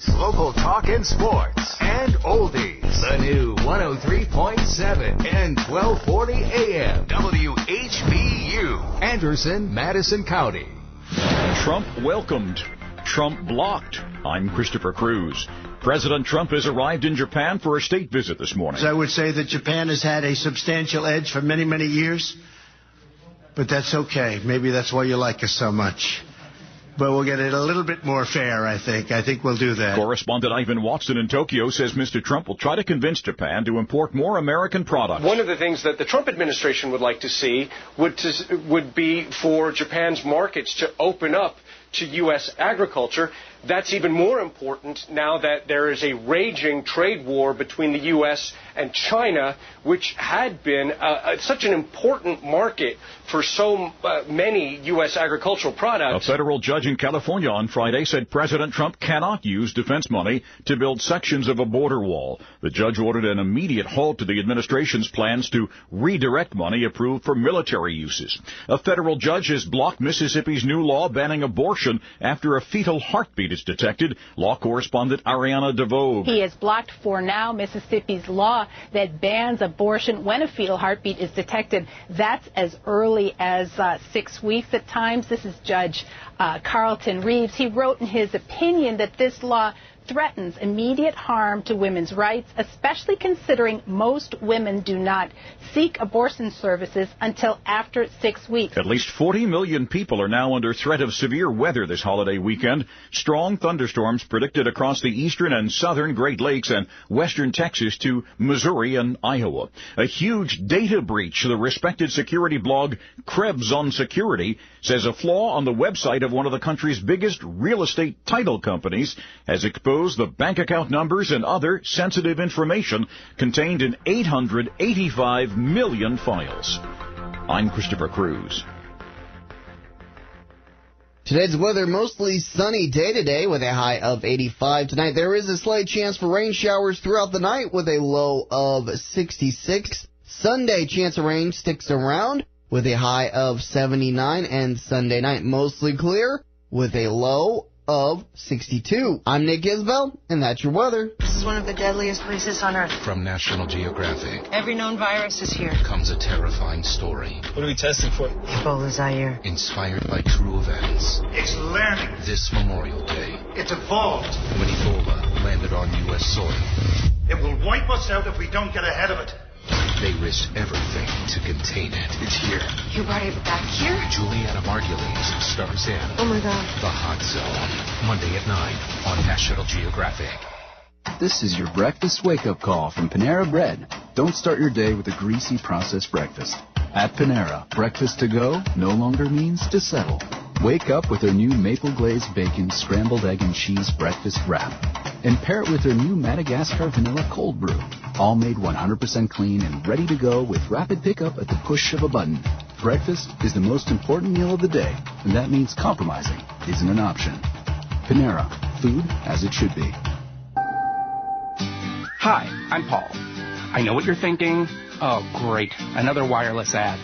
news, local talk and sports, and oldies. The new 103.7 and 1240 AM WHBU, Anderson, Madison County. Trump welcomed, Trump blocked. I'm Christopher Cruz. President Trump has arrived in Japan for a state visit this morning. I would say that Japan has had a substantial edge for many, many years, but that's okay. Maybe that's why you like us so much. But we'll get it a little bit more fair, I think. I think we'll do that. Correspondent Ivan Watson in Tokyo says Mr. Trump will try to convince Japan to import more American products. One of the things that the Trump administration would like to see would be for Japan's markets to open up to U.S. agriculture. That's even more important now that there is a raging trade war between the U.S. and China, which had been such an important market for so many U.S. agricultural products. A federal judge in California on Friday said President Trump cannot use defense money to build sections of a border wall. The judge ordered an immediate halt to the administration's plans to redirect money approved for military uses. A federal judge has blocked Mississippi's new law banning abortion after a fetal heartbeat is detected. Law correspondent Ariana DeVoe. He has blocked for now Mississippi's law that bans abortion when a fetal heartbeat is detected. That's as early as 6 weeks at times. This is Judge Carlton Reeves. He wrote in his opinion that this law threatens immediate harm to women's rights, especially considering most women do not seek abortion services until after 6 weeks. At least 40 million people are now under threat of severe weather this holiday weekend. Strong thunderstorms predicted across the eastern and southern Great Lakes and western Texas to Missouri and Iowa. A huge data breach. The respected security blog Krebs on Security says a flaw on the website of one of the country's biggest real estate title companies has exposed the bank account numbers and other sensitive information contained in 885 million files. I'm Christopher Cruz. Today's weather, mostly sunny day today with a high of 85. Tonight there is a slight chance for rain showers throughout the night with a low of 66. Sunday, chance of rain sticks around with a high of 79. And Sunday night, mostly clear with a low of 62. I'm Nick Isbell, and that's your weather. This is one of the deadliest places on Earth. From National Geographic. Every known virus is here. Comes a terrifying story. What are we testing for? Ebola, Zaire. Inspired by true events. It's learning. This Memorial Day. It's evolved. When Ebola landed on U.S. soil. It will wipe us out if we don't get ahead of it. They risked everything to contain it. It's here. You brought it back here? Juliana Margulies stars in Oh, my God. The Hot Zone. Monday at 9 on National Geographic. This is your breakfast wake-up call from Panera Bread. Don't start your day with a greasy processed breakfast. At Panera, breakfast to go no longer means to settle. Wake up with their new maple glazed bacon, scrambled egg and cheese breakfast wrap. And pair it with their new Madagascar vanilla cold brew. All made 100% clean and ready to go with rapid pickup at the push of a button. Breakfast is the most important meal of the day, and that means compromising isn't an option. Panera, food as it should be. Hi, I'm Paul. I know what you're thinking. Oh, great, another wireless ad.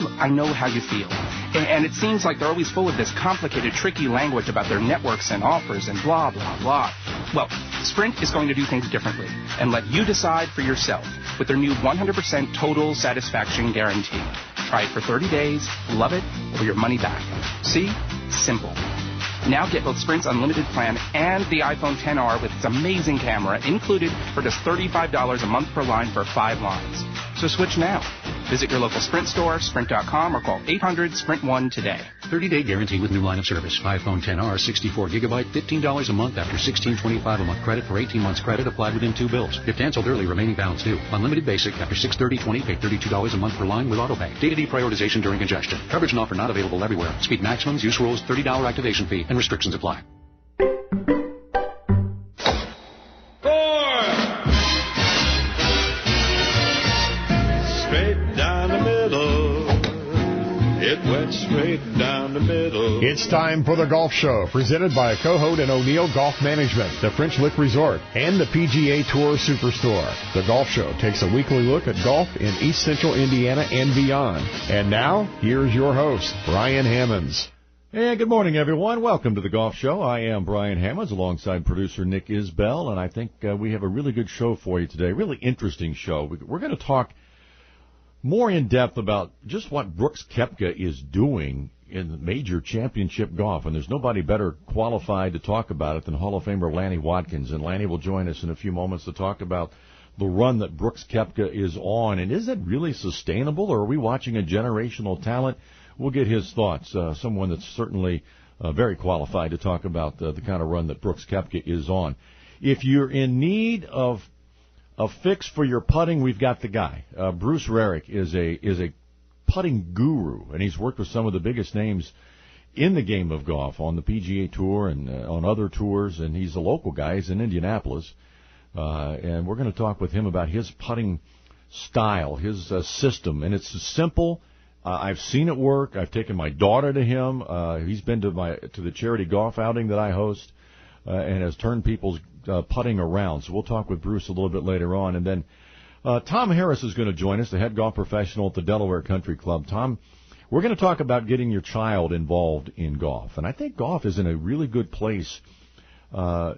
Look, I know how you feel. And it seems like they're always full of this complicated, tricky language about their networks and offers and blah, blah, blah. Well, Sprint is going to do things differently and let you decide for yourself with their new 100% total satisfaction guarantee. Try it for 30 days, love it, or your money back. See? Simple. Now get both Sprint's unlimited plan and the iPhone XR with its amazing camera included for just $35 a month per line for 5 lines. So switch now. Visit your local Sprint store, sprint.com, or call 800-SPRINT-1 today. 30-day guarantee with new line of service. iPhone XR, 64 gigabyte, $15 a month after $16.25 a month credit for 18 months credit applied within 2 bills. If canceled early, remaining balance due. Unlimited basic after $630.20, pay $32 a month per line with autopay. Data deprioritization during congestion. Coverage and offer not available everywhere. Speed maximums, use rules, $30 activation fee, and restrictions apply. Straight down the middle. It's time for the Golf Show, presented by Cohoed and O'Neill Golf Management, the French Lick Resort, and the PGA Tour Superstore. The Golf Show takes a weekly look at golf in East Central Indiana and beyond. And now, here's your host, Brian Hammons. Hey, good morning, everyone. Welcome to the Golf Show. I am Brian Hammons alongside producer Nick Isbell, and I think we have a really good show for you today, really interesting show. We're going to talk more in depth about just what Brooks Koepka is doing in major championship golf, and there's nobody better qualified to talk about it than Hall of Famer Lanny Wadkins, and Lanny will join us in a few moments to talk about the run that Brooks Koepka is on, and is it really sustainable, or are we watching a generational talent? We'll get his thoughts, someone that's certainly very qualified to talk about the kind of run that Brooks Koepka is on. If you're in need of a fix for your putting, we've got the guy. Bruce Rarick is a putting guru, and he's worked with some of the biggest names in the game of golf on the PGA Tour and on other tours, and he's a local guy. He's in Indianapolis, and we're going to talk with him about his putting style, his system, and it's simple. I've seen it work. I've taken my daughter to him. He's been to the charity golf outing that I host, and has turned people's putting around. So we'll talk with Bruce a little bit later on. And then Tom Harris is going to join us, the head golf professional at the Delaware Country Club. Tom, we're going to talk about getting your child involved in golf. And I think golf is in a really good place for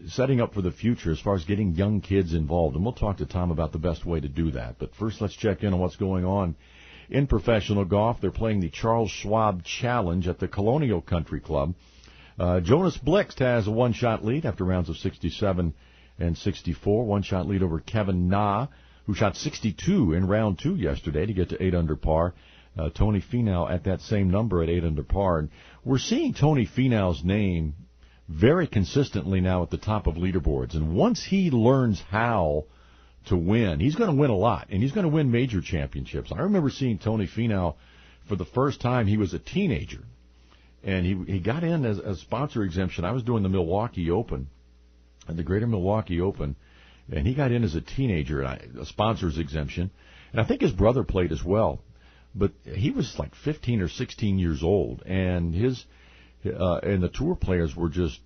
setting up for the future as far as getting young kids involved. And we'll talk to Tom about the best way to do that. But first, let's check in on what's going on in professional golf. They're playing the Charles Schwab Challenge at the Colonial Country Club. Jonas Blixt has a one-shot lead after rounds of 67 and 64. One-shot lead over Kevin Na, who shot 62 in round 2 yesterday to get to 8 under par. Tony Finau at that same number at 8 under par. And we're seeing Tony Finau's name very consistently now at the top of leaderboards. And once he learns how to win, he's going to win a lot, and he's going to win major championships. I remember seeing Tony Finau for the first time. He was a teenager, and he got in as a sponsor exemption. I was doing the Milwaukee Open, the Greater Milwaukee Open, and he got in as a teenager, a sponsor's exemption, and I think his brother played as well. But he was like 15 or 16 years old, and and the tour players were just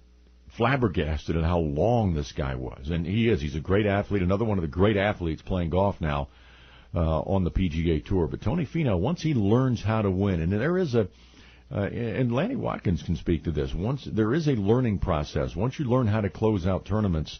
flabbergasted at how long this guy was. And he's a great athlete, another one of the great athletes playing golf now on the PGA Tour. But Tony Finau, once he learns how to win, and there is and Lanny Wadkins can speak to this, once there is a learning process. Once you learn how to close out tournaments,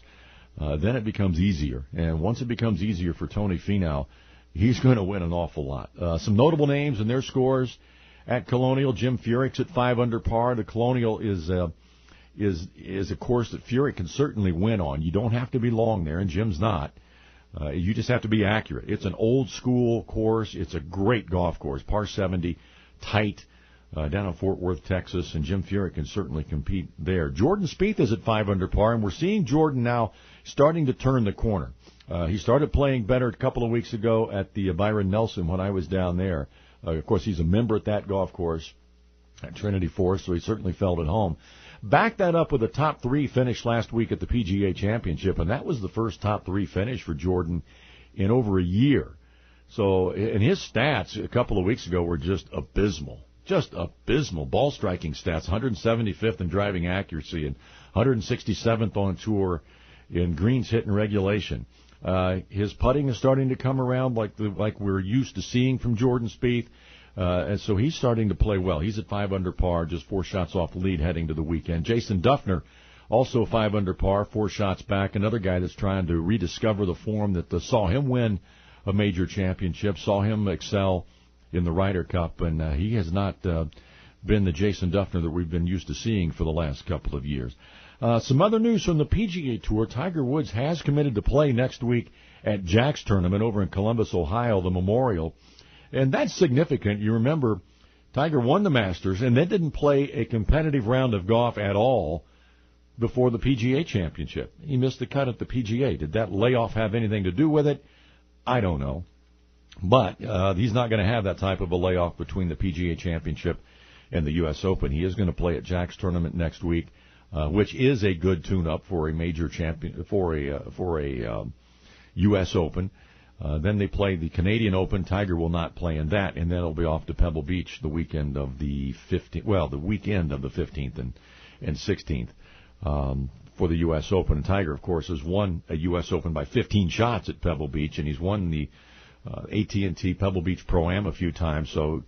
then it becomes easier. And once it becomes easier for Tony Finau, he's going to win an awful lot. Some notable names and their scores at Colonial. Jim Furyk's at 5 under par. The Colonial is a course that Furyk can certainly win on. You don't have to be long there, and Jim's not. You just have to be accurate. It's an old-school course. It's a great golf course, par 70, tight, down in Fort Worth, Texas, and Jim Furyk can certainly compete there. Jordan Spieth is at 5 under par, and we're seeing Jordan now starting to turn the corner. He started playing better a couple of weeks ago at the Byron Nelson when I was down there. Of course, he's a member at that golf course at Trinity Forest, so he certainly felt at home. Backed that up with a top 3 finish last week at the PGA Championship, and that was the first top 3 finish for Jordan in over a year. So, and his stats a couple of weeks ago were just abysmal. Just abysmal. Ball striking stats, 175th in driving accuracy and 167th on tour in greens hit and regulation. His putting is starting to come around like we're used to seeing from Jordan Spieth. And so he's starting to play well. He's at 5 under par, just 4 shots off the lead heading to the weekend. Jason Duffner, also 5 under par, 4 shots back. Another guy that's trying to rediscover the form that saw him win a major championship, saw him excel in the Ryder Cup, and he has not been the Jason Duffner that we've been used to seeing for the last couple of years. Some other news from the PGA Tour. Tiger Woods has committed to play next week at Jack's tournament over in Columbus, Ohio, the Memorial. And that's significant. You remember, Tiger won the Masters and then didn't play a competitive round of golf at all before the PGA Championship. He missed the cut at the PGA. Did that layoff have anything to do with it? I don't know. But he's not going to have that type of a layoff between the PGA Championship and the U.S. Open. He is going to play at Jack's tournament next week, which is a good tune-up for a major champion for a U.S. Open. Then they play the Canadian Open. Tiger will not play in that, and then it'll be off to Pebble Beach the weekend of the 15th. Well, the weekend of the 15th and 16th for the U.S. Open. And Tiger, of course, has won a U.S. Open by 15 shots at Pebble Beach, and he's won the AT&T Pebble Beach Pro-Am a few times. So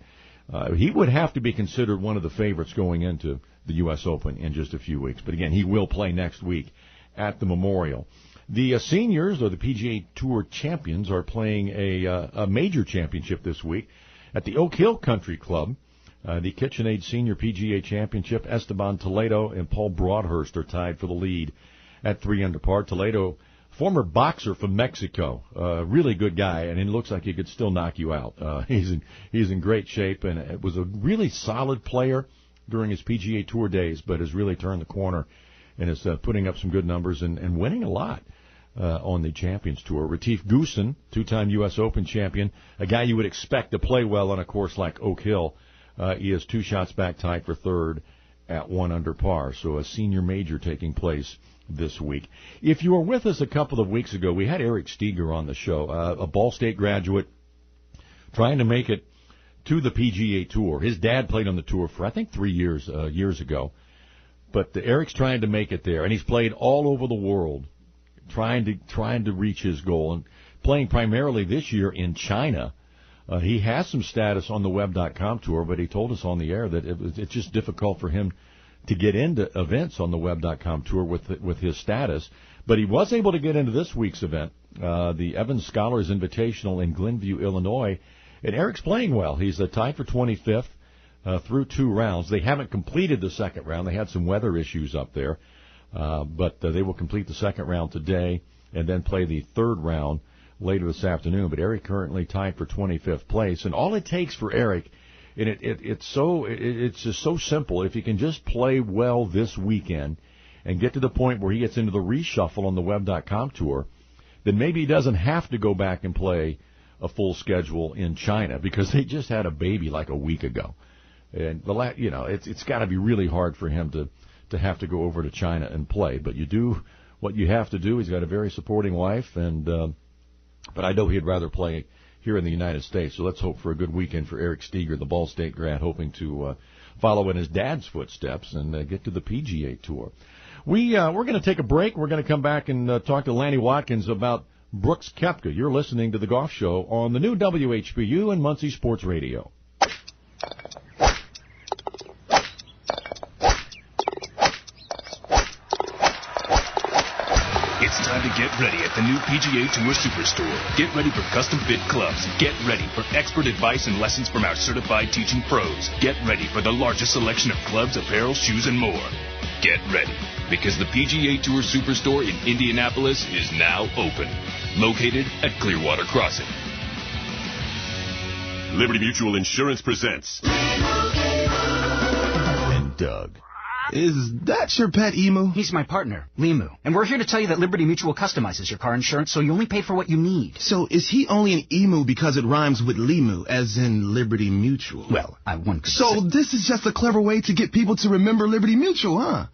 He would have to be considered one of the favorites going into the U.S. Open in just a few weeks. But again, he will play next week at the Memorial. The seniors, or the PGA Tour champions, are playing a major championship this week at the Oak Hill Country Club. The KitchenAid Senior PGA Championship, Esteban Toledo and Paul Broadhurst are tied for the lead at 3 under par. Toledo, former boxer from Mexico, really good guy, and it looks like he could still knock you out. He's in great shape, and was a really solid player during his PGA Tour days, but has really turned the corner and is putting up some good numbers and winning a lot on the Champions Tour. Retief Goosen, two-time U.S. Open champion, a guy you would expect to play well on a course like Oak Hill. He is 2 shots back, tied for third at 1 under par. So a senior major taking place this week. If you were with us a couple of weeks ago, we had Eric Steger on the show, a Ball State graduate trying to make it to the PGA Tour. His dad played on the tour for, I think, 3 years ago. But Eric's trying to make it there, and he's played all over the world, trying to reach his goal, and playing primarily this year in China. He has some status on the Web.com tour, but he told us on the air that it's just difficult for him to get into events on the Web.com tour with his status. But he was able to get into this week's event, the Evans Scholars Invitational in Glenview, Illinois. And Eric's playing well. He's tied for 25th through 2 rounds. They haven't completed the second round. They had some weather issues up there. But they will complete the second round today and then play the third round later this afternoon. But Eric currently tied for 25th place. And all it takes for Eric, and it's just so simple, if he can just play well this weekend and get to the point where he gets into the reshuffle on the Web.com tour, then maybe he doesn't have to go back and play a full schedule in China, because they just had a baby like a week ago. And it's got to be really hard for him to have to go over to China and play. But you do what you have to do. He's got a very supporting wife, but I know he'd rather play here in the United States. So let's hope for a good weekend for Eric Steger, the Ball State grad, hoping to follow in his dad's footsteps and get to the PGA Tour. We're going to take a break. We're going to come back and talk to Lanny Watkins about Brooks Koepka. You're listening to The Golf Show on the new WHBU and Muncie Sports Radio. It's time to get ready at the new PGA Tour Superstore. Get ready for custom-fit clubs. Get ready for expert advice and lessons from our certified teaching pros. Get ready for the largest selection of clubs, apparel, shoes, and more. Get ready, because the PGA Tour Superstore in Indianapolis is now open. Located at Clearwater Crossing. Liberty Mutual Insurance presents... And Doug. Is that your pet emu? He's my partner, Limu. And we're here to tell you that Liberty Mutual customizes your car insurance, so you only pay for what you need. So is he only an emu because it rhymes with Limu, as in Liberty Mutual? Well, one could So this is just a clever way to get people to remember Liberty Mutual, huh?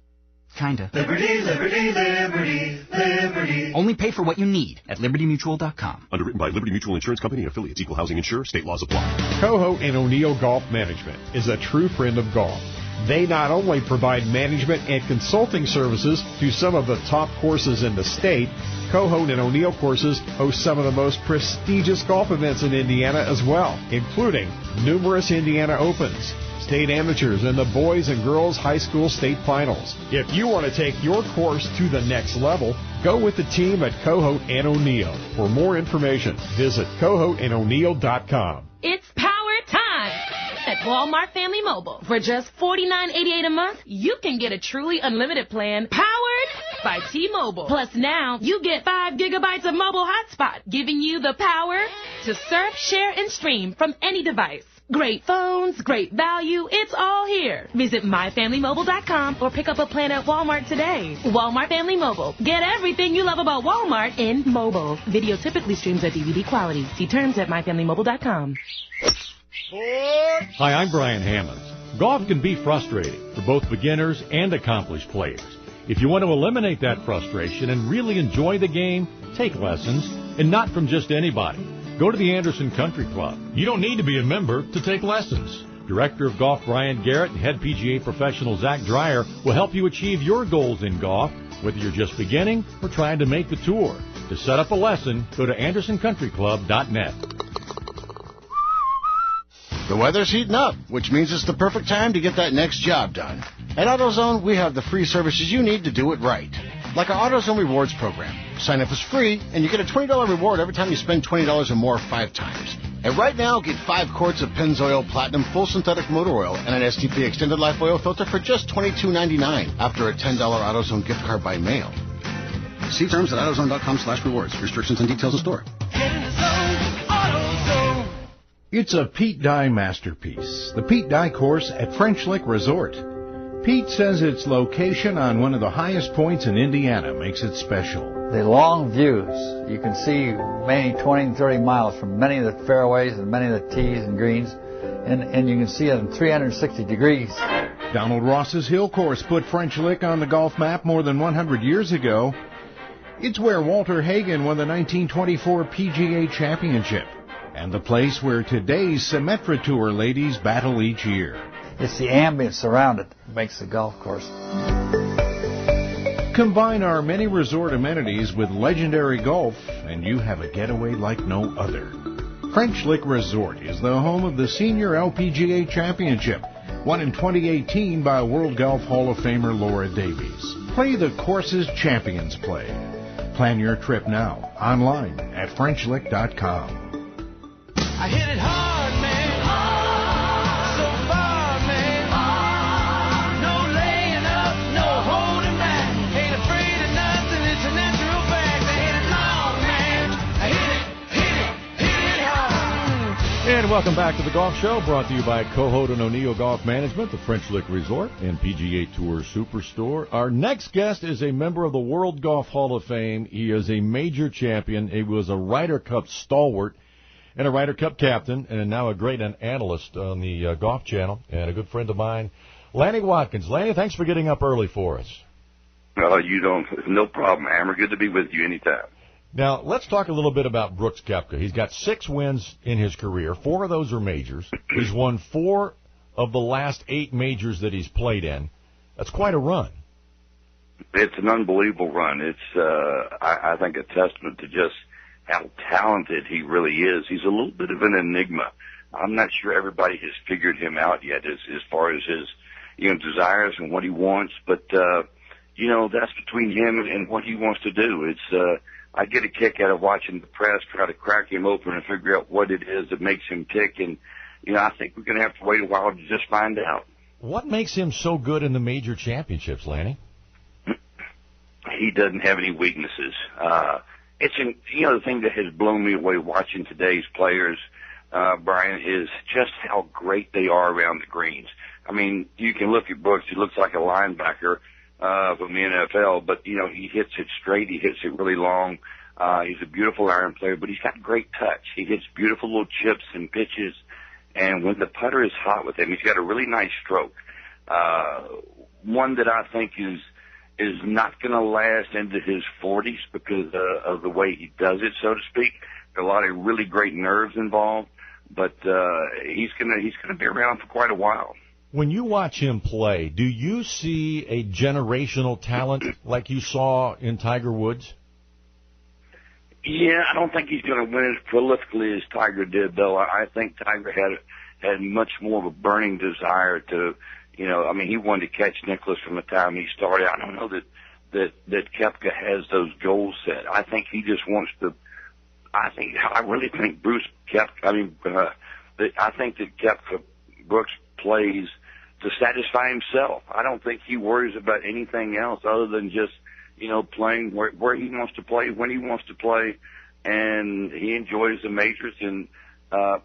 Kinda. Liberty, liberty, liberty, liberty. Only pay for what you need at libertymutual.com. Underwritten by Liberty Mutual Insurance Company and affiliates. Equal housing insurer. State laws apply. Coho and O'Neill Golf Management is a true friend of golf. They not only provide management and consulting services to some of the top courses in the state, Coho and O'Neill courses host some of the most prestigious golf events in Indiana as well, including numerous Indiana Opens, state amateurs, and the boys and girls high school state finals. If you want to take your course to the next level, go with the team at Coho and O'Neill. For more information, visit cohoando'neill.com. It's power time at Walmart Family Mobile. For just $49.88 a month, you can get a truly unlimited plan powered by T-Mobile. Plus now, you get 5 gigabytes of mobile hotspot, giving you the power to surf, share, and stream from any device. Great phones, great value, it's all here. Visit myfamilymobile.com or pick up a plan at Walmart today. Walmart Family Mobile. Get everything you love about Walmart in mobile. Video typically streams at DVD quality. See terms at myfamilymobile.com. Hi, I'm Brian Hammons. Golf can be frustrating for both beginners and accomplished players. If you want to eliminate that frustration and really enjoy the game, take lessons, and not from just anybody. Go to the Anderson Country Club. You don't need to be a member to take lessons. Director of Golf Brian Garrett and head PGA professional Zach Dreyer will help you achieve your goals in golf, whether you're just beginning or trying to make the tour. To set up a lesson, go to AndersonCountryClub.net. The weather's heating up, which means it's the perfect time to get that next job done. At AutoZone, we have the free services you need to do it right. Like our AutoZone Rewards program. Sign up is free, and you get a $20 reward every time you spend $20 or more 5 times. And right now, get 5 quarts of Pennzoil Platinum Full Synthetic Motor Oil and an STP Extended Life Oil Filter for just $22.99 after a $10 AutoZone gift card by mail. See terms at AutoZone.com/rewards. Restrictions and details in store. It's a Pete Dye masterpiece, the Pete Dye course at French Lick Resort. Pete says its location on one of the highest points in Indiana makes it special. The long views, you can see many 20 and 30 miles from many of the fairways and many of the tees and greens, and you can see it in 360 degrees. Donald Ross's Hill Course put French Lick on the golf map more than 100 years ago. It's where Walter Hagen won the 1924 PGA Championship, and the place where today's Symetra Tour ladies battle each year. It's the ambience around it that makes the golf course. Combine our many resort amenities with legendary golf, and you have a getaway like no other. French Lick Resort is the home of the Senior LPGA Championship, won in 2018 by World Golf Hall of Famer Laura Davies. Play the courses champions play. Plan your trip now, online at FrenchLick.com. I hit it hard, man. So far, man. No laying up, no holding back. Ain't afraid of nothing, it's a natural fact. I hit it long, man. I hit it hard. And welcome back to the Golf Show, brought to you by Cohoed and O'Neill Golf Management, the French Lick Resort, and PGA Tour Superstore. Our next guest is a member of the World Golf Hall of Fame. He is a major champion. He was a Ryder Cup stalwart and a Ryder Cup captain, and now a great analyst on the Golf Channel, and a good friend of mine, Lanny Watkins. Lanny, thanks for getting up early for us. You don't. No problem, Hammer. Good to be with you anytime. Now, let's talk a little bit about Brooks Koepka. He's got 6 wins in his career. 4 of those are majors. He's won 4 of the last 8 majors that he's played in. That's quite a run. It's an unbelievable run. It's, I think, a testament to just how talented he really is. He's a little bit of an enigma. I'm not sure everybody has figured him out yet as far as his, desires and what he wants. But, that's between him and what he wants to do. It's, I get a kick out of watching the press try to crack him open and figure out what it is that makes him tick. And, I think we're going to have to wait a while to just find out. What makes him so good in the major championships, Lanny? He doesn't have any weaknesses. The thing that has blown me away watching today's players, Brian, is just how great they are around the greens. I mean, you can look at Brooks. He looks like a linebacker from the NFL, but, he hits it straight. He hits it really long. He's a beautiful iron player, but he's got great touch. He hits beautiful little chips and pitches, and when the putter is hot with him, he's got a really nice stroke. One that I think is not going to last into his 40s because of the way he does it, so to speak. There are a lot of really great nerves involved, but he's gonna be around for quite a while. When you watch him play, do you see a generational talent like you saw in Tiger Woods? Yeah, I don't think he's going to win as prolifically as Tiger did, though. I think Tiger had much more of a burning desire to. He wanted to catch Nicklaus from the time he started. I don't know that Koepka has those goals set. I think he just wants to. I really think I think that Koepka Brooks plays to satisfy himself. I don't think he worries about anything else other than just playing where he wants to play, when he wants to play, and he enjoys the majors. And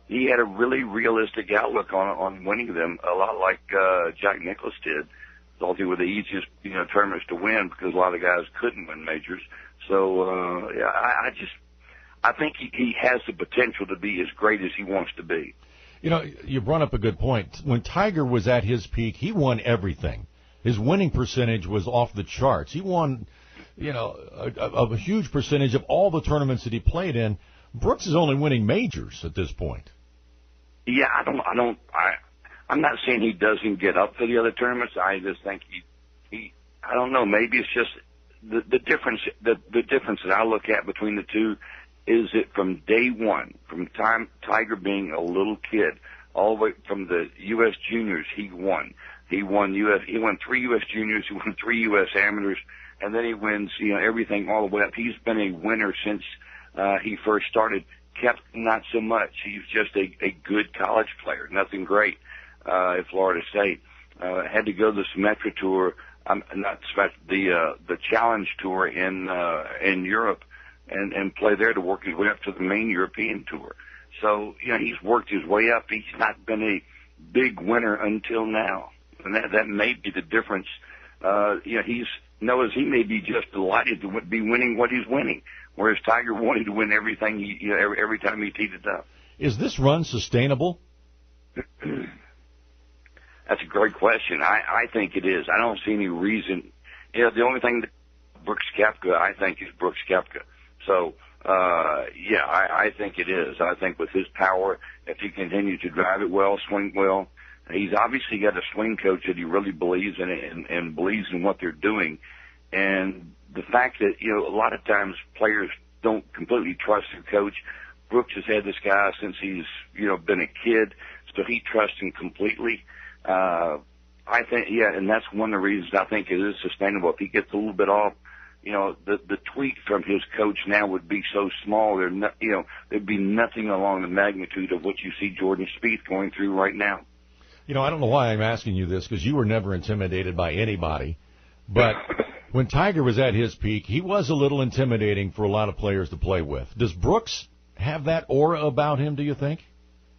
he had a really realistic outlook on winning them, a lot like Jack Nicklaus did. Thought they were the easiest tournaments to win because a lot of guys couldn't win majors. So I think he has the potential to be as great as he wants to be. You brought up a good point. When Tiger was at his peak, he won everything. His winning percentage was off the charts. He won, a huge percentage of all the tournaments that he played in. Brooks is only winning majors at this point. Yeah, I'm not saying he doesn't get up to the other tournaments. I just think I don't know, maybe it's just the difference, the difference that I look at between the two is that from day one, from time Tiger being a little kid, all the way from the U.S. juniors. He won 3 U.S. juniors. He won 3 U.S. amateurs, and then he wins, everything all the way up. He's been a winner since he first started. Kept not so much. He's just a good college player. Nothing great at Florida State. Had to go to the Symetra Tour, the Challenge Tour in Europe, and play there to work his way up to the main European Tour. So he's worked his way up. He's not been a big winner until now, and that may be the difference. He may be just delighted to be winning what he's winning, whereas Tiger wanted to win everything every time he teed it up. Is this run sustainable? That's a great question. I think it is. I don't see any reason. The only thing that Brooks Koepka, I think, is Brooks Koepka. So, I think it is. I think with his power, if he continues to drive it well, swing well, he's obviously got a swing coach that he really believes in it and believes in what they're doing. And the fact that, a lot of times players don't completely trust their coach. Brooks has had this guy since he's, been a kid, so he trusts him completely. I think, and that's one of the reasons I think it is sustainable. If he gets a little bit off, the tweak from his coach now would be so small. There'd be nothing along the magnitude of what you see Jordan Spieth going through right now. I don't know why I'm asking you this, because you were never intimidated by anybody. But when Tiger was at his peak, he was a little intimidating for a lot of players to play with. Does Brooks have that aura about him, do you think?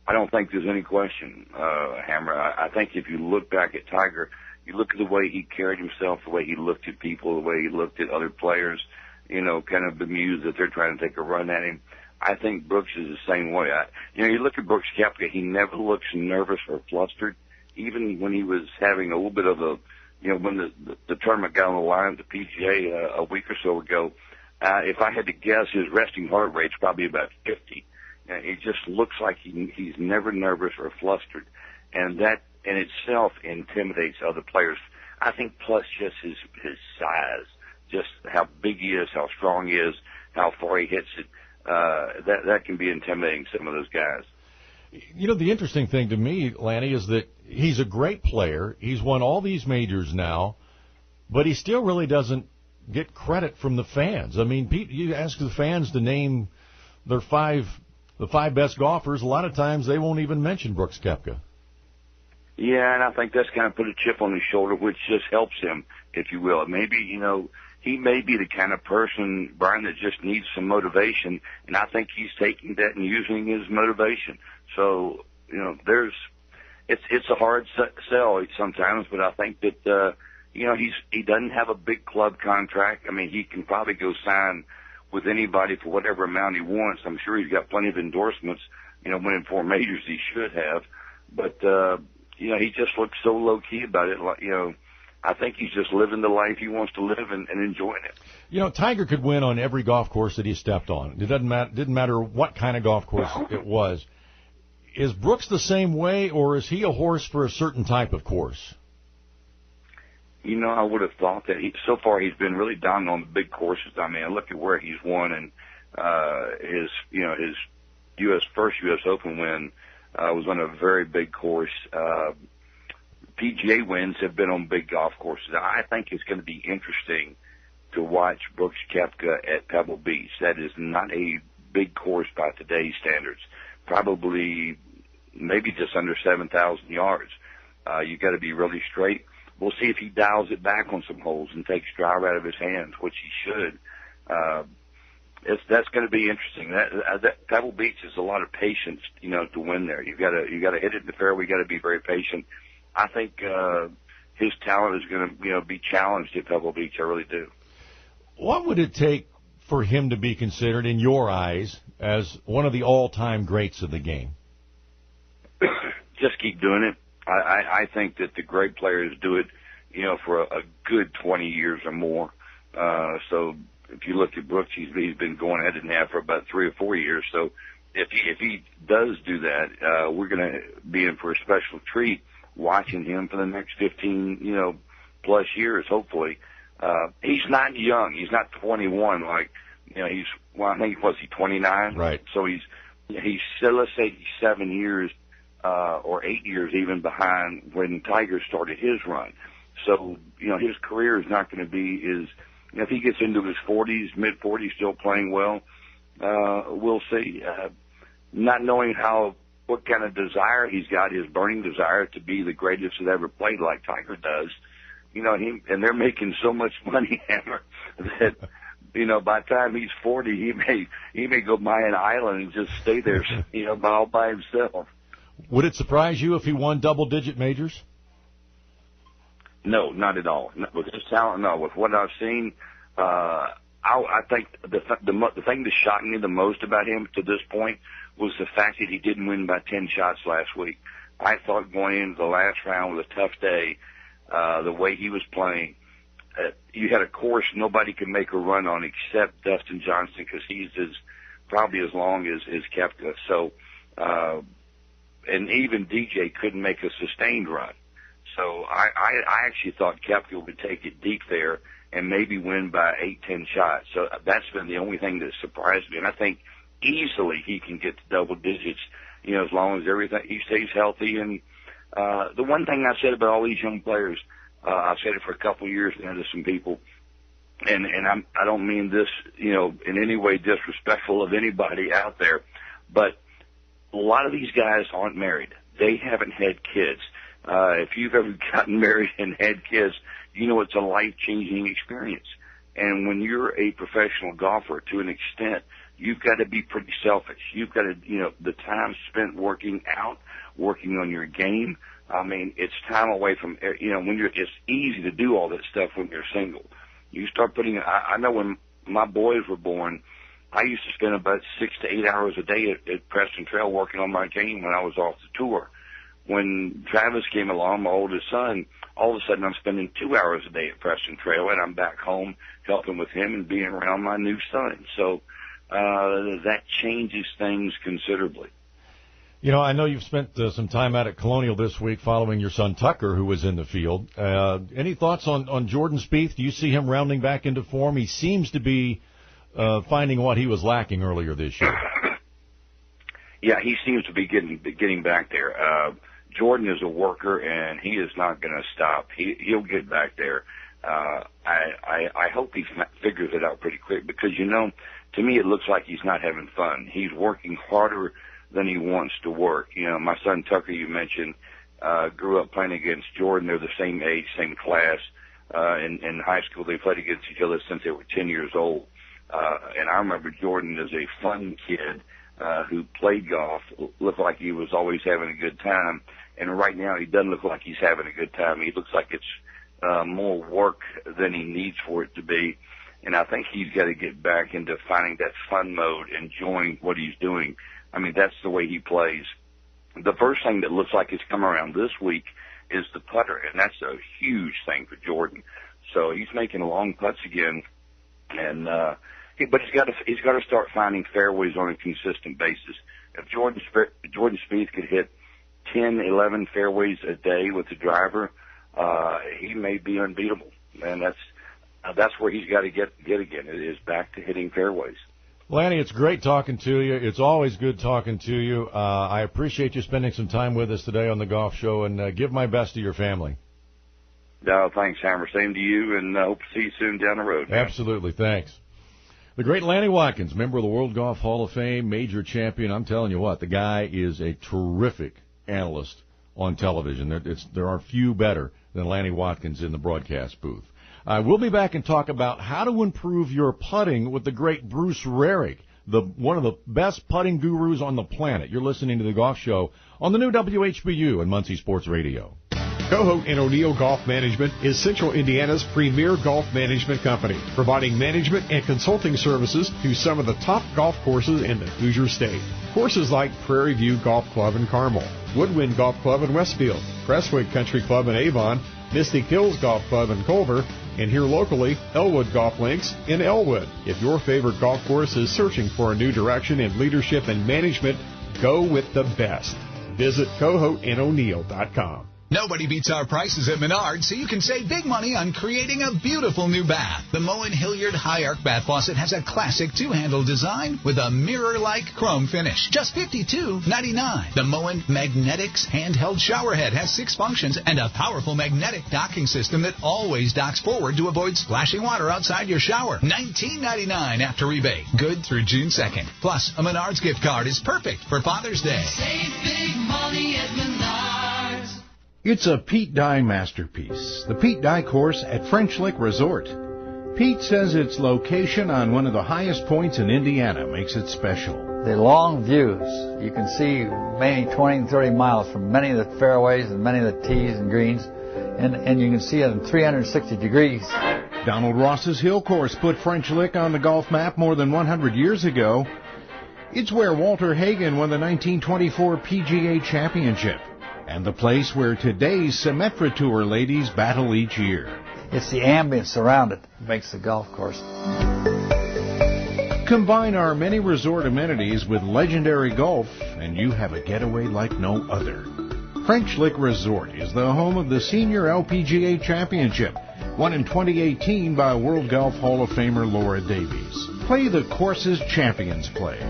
I don't think there's any question, Hammer. I think if you look back at Tiger, you look at the way he carried himself, the way he looked at people, the way he looked at other players, kind of bemused that they're trying to take a run at him. I think Brooks is the same way. You look at Brooks Koepka, he never looks nervous or flustered, even when he was having a little bit of when the tournament got on the line at the PGA a week or so ago. If I had to guess, his resting heart rate's probably about 50. It just looks like he's never nervous or flustered, and that in itself intimidates other players. I think plus just his size, just how big he is, how strong he is, how far he hits it, that can be intimidating some of those guys. The interesting thing to me, Lanny, is that he's a great player. He's won all these majors now, but he still really doesn't get credit from the fans. I mean, you ask the fans to name the five best golfers, a lot of times they won't even mention Brooks Koepka. Yeah, and I think that's kind of put a chip on his shoulder, which just helps him, if you will. Maybe, he may be the kind of person, Brian, that just needs some motivation, and I think he's taking that and using his motivation. So, it's a hard sell sometimes, but I think that, he doesn't have a big club contract. I mean, he can probably go sign with anybody for whatever amount he wants. I'm sure he's got plenty of endorsements, winning 4 majors he should have. But, he just looks so low-key about it. I think he's just living the life he wants to live and enjoying it. Tiger could win on every golf course that he stepped on. It didn't matter what kind of golf course it was. Is Brooks the same way, or is he a horse for a certain type of course? I would have thought that so far he's been really dominant on the big courses. I mean, look at where he's won, and his first U.S. Open win was on a very big course. PGA wins have been on big golf courses. I think it's going to be interesting to watch Brooks Koepka at Pebble Beach. That is not a big course by today's standards. Probably maybe just under 7,000 yards. You got to be really straight. We'll see if he dials it back on some holes and takes driver out of his hands, which he should. That's going to be interesting. That Pebble Beach is a lot of patience, to win there. You got to hit it in the fairway. You got to be very patient. I think his talent is going to, be challenged at Pebble Beach. I really do. What would it take for him to be considered, in your eyes, as one of the all-time greats of the game? Just keep doing it. I think that the great players do it, for a good 20 years or more. So if you look at Brooks, he's been going ahead and now for about 3 or 4 years. So if he does do that, we're going to be in for a special treat watching him for the next 15, plus years, hopefully. He's not young. He's not 21. Like, I think, was he 29? Right. So he's let's say he's 7 years or 8 years even behind when Tiger started his run. So, his career is not going to be if he gets into his 40s, mid-40s, still playing well, we'll see. Not knowing what kind of desire he's got, his burning desire to be the greatest that ever played like Tiger does. And they're making so much money, Hammer, that, by the time he's 40, he may go buy an island and just stay there, all by himself. Would it surprise you if he won double-digit majors? No, not at all. With his talent, no. With what I've seen, I think the thing that shocked me the most about him to this point was the fact that he didn't win by 10 shots last week. I thought going into the last round was a tough day, the way he was playing. You had a course nobody could make a run on except Dustin Johnson because he's probably as long as Koepka. So, and even DJ couldn't make a sustained run. So I actually thought Koepka would take it deep there and maybe win by 8-10 shots. So that's been the only thing that surprised me. And I think easily he can get to double digits, as long as he stays healthy. And the one thing I said about all these young players, I've said it for a couple of years now to some people, and I don't mean this, in any way disrespectful of anybody out there, but a lot of these guys aren't married. They haven't had kids. If you've ever gotten married and had kids, it's a life-changing experience. And when you're a professional golfer, to an extent, you've got to be pretty selfish. You've got to, the time spent working out, working on your game. I mean, it's time away from, it's easy to do all that stuff when you're single. You start I know when my boys were born, I used to spend about 6 to 8 hours a day at Preston Trail working on my game when I was off the tour. When Travis came along, my oldest son, all of a sudden I'm spending 2 hours a day at Preston Trail, and I'm back home helping with him and being around my new son. So that changes things considerably. I know you've spent some time out at Colonial this week following your son Tucker, who was in the field. Any thoughts on Jordan Spieth? Do you see him rounding back into form? He seems to be finding what he was lacking earlier this year. Yeah, he seems to be getting back there. Jordan is a worker, and he is not going to stop. He'll get back there. I hope he figures it out pretty quick because, to me it looks like he's not having fun. He's working harder than he wants to work. My son Tucker, you mentioned, grew up playing against Jordan. They're the same age, same class. In high school, they played against each other since they were 10 years old. And I remember Jordan as a fun kid who played golf, looked like he was always having a good time. And right now, he doesn't look like he's having a good time. He looks like it's more work than he needs for it to be. And I think he's got to get back into finding that fun mode, enjoying what he's doing. I mean, that's the way he plays. The first thing that looks like it's come around this week is the putter, and that's a huge thing for Jordan. So he's making long putts again, and but he's got to start finding fairways on a consistent basis. If Jordan Spieth could hit 10, 11 fairways a day with the driver, he may be unbeatable, and that's where he's got to get again. It is back to hitting fairways. Lanny, it's great talking to you. It's always good talking to you. I appreciate you spending some time with us today on the Golf Show, and give my best to your family. No, thanks, Hammer. Same to you, and hope to see you soon down the road. Man. Absolutely, thanks. The great Lanny Watkins, member of the World Golf Hall of Fame, major champion. I'm telling you what, the guy is a terrific analyst on television. There are few better than Lanny Watkins in the broadcast booth. We'll be back and talk about how to improve your putting with the great Bruce Rarick, one of the best putting gurus on the planet. You're listening to The Golf Show on the new WHBU and Muncie Sports Radio. Cohout and O'Neill Golf Management is Central Indiana's premier golf management company, providing management and consulting services to some of the top golf courses in the Hoosier State. Courses like Prairie View Golf Club in Carmel, Woodwind Golf Club in Westfield, Crestwood Country Club in Avon, Mystic Hills Golf Club in Culver, and here locally, Elwood Golf Links in Elwood. If your favorite golf course is searching for a new direction in leadership and management, go with the best. Visit CohoutandO'Neill.com. Nobody beats our prices at Menards, so you can save big money on creating a beautiful new bath. The Moen Hilliard High Arc Bath Faucet has a classic two-handle design with a mirror-like chrome finish. Just $52.99. The Moen Magnetics handheld shower head has 6 functions and a powerful magnetic docking system that always docks forward to avoid splashing water outside your shower. $19.99 after rebate. Good through June 2nd. Plus, a Menards gift card is perfect for Father's Day. Save big money at Menards. It's a Pete Dye masterpiece, the Pete Dye course at French Lick Resort. Pete says its location on one of the highest points in Indiana makes it special. The long views. You can see maybe 20 and 30 miles from many of the fairways and many of the tees and greens, and you can see it in 360 degrees. Donald Ross's Hill Course put French Lick on the golf map more than 100 years ago. It's where Walter Hagen won the 1924 PGA Championship, and the place where today's Symetra Tour ladies battle each year. It's the ambience around it that makes the golf course. Combine our many resort amenities with legendary golf, and you have a getaway like no other. French Lick Resort is the home of the Senior LPGA Championship, won in 2018 by World Golf Hall of Famer Laura Davies. Play the courses champions play.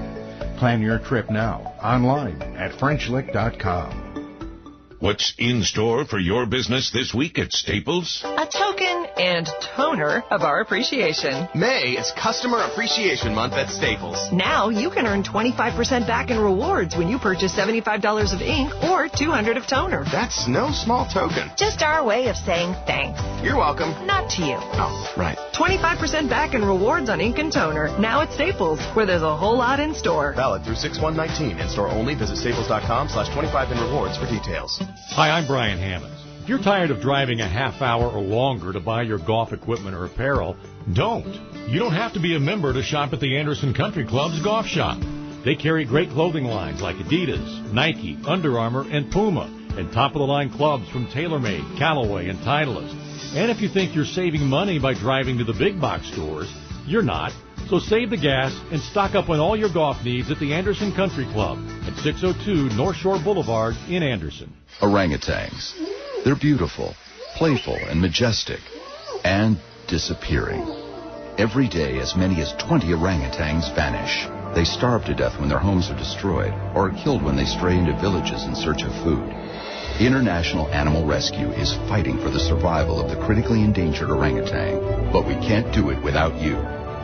Plan your trip now, online at FrenchLick.com. What's in store for your business this week at Staples? A token and toner of our appreciation. May is Customer Appreciation Month at Staples. Now you can earn 25% back in rewards when you purchase $75 of ink or $200 of toner. That's no small token. Just our way of saying thanks. You're welcome. Not to you. Oh, right. 25% back in rewards on ink and toner. Now at Staples, where there's a whole lot in store. Valid through 6/1/19. In store only. Visit staples.com/25 in rewards for details. Hi, I'm Brian Hammons. If you're tired of driving a half hour or longer to buy your golf equipment or apparel, don't. You don't have to be a member to shop at the Anderson Country Club's golf shop. They carry great clothing lines like Adidas, Nike, Under Armour, and Puma, and top-of-the-line clubs from TaylorMade, Callaway, and Titleist. And if you think you're saving money by driving to the big box stores, you're not. So save the gas and stock up on all your golf needs at the Anderson Country Club at 602 North Shore Boulevard in Anderson. Orangutans. They're beautiful, playful, and majestic, and disappearing. Every day, as many as 20 orangutans vanish. They starve to death when their homes are destroyed, or are killed when they stray into villages in search of food. International Animal Rescue is fighting for the survival of the critically endangered orangutan, but we can't do it without you.